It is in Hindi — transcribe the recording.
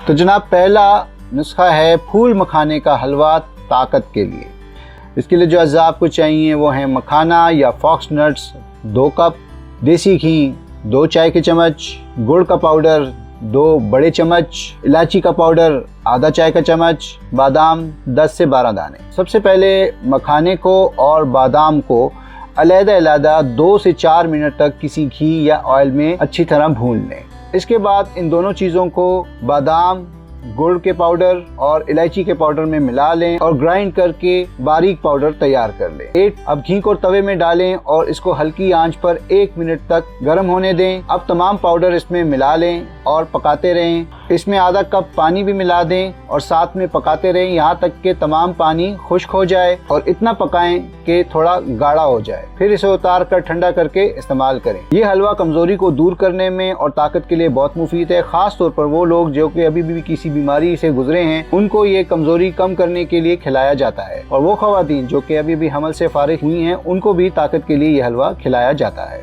तो जनाब पहला नुस्खा है फूल मखाने का हलवा ताकत के लिए। इसके लिए जो अज़्ज़ा आपको चाहिए वो है मखाना या फॉक्स नट्स 2 कप, देसी घी 2 चाय के चम्मच, गुड़ का पाउडर 2 बड़े चम्मच, इलायची का पाउडर आधा चाय का चम्मच, बादाम 10 से 12 दाने। सबसे पहले मखाने को और बादाम को अलग-अलग 2 से 4 मिनट तक किसी घी या ऑयल में अच्छी तरह भून लें। इसके बाद इन दोनों चीज़ों को बादाम, गुड़ के पाउडर और इलायची के पाउडर में मिला लें और ग्राइंड करके बारीक पाउडर तैयार कर लें। अब घी को तवे में डालें और इसको हल्की आंच पर 1 मिनट तक गर्म होने दें। अब तमाम पाउडर इसमें मिला लें और पकाते रहें। इसमें आधा कप पानी भी मिला दें और साथ में पकाते रहें यहाँ तक कि तमाम पानी खुश्क हो जाए और इतना पकाएं कि थोड़ा गाढ़ा हो जाए। फिर इसे उतार कर ठंडा करके इस्तेमाल करें। ये हलवा कमजोरी को दूर करने में और ताकत के लिए बहुत मुफीद है। खास तौर पर वो लोग जो कि अभी भी किसी बीमारी से गुजरे हैं उनको ये कमजोरी कम करने के लिए खिलाया जाता है, और वो ख़वातीन जो कि अभी भी हमल से फारिग हुई हैं उनको भी ताकत के लिए ये हलवा खिलाया जाता है।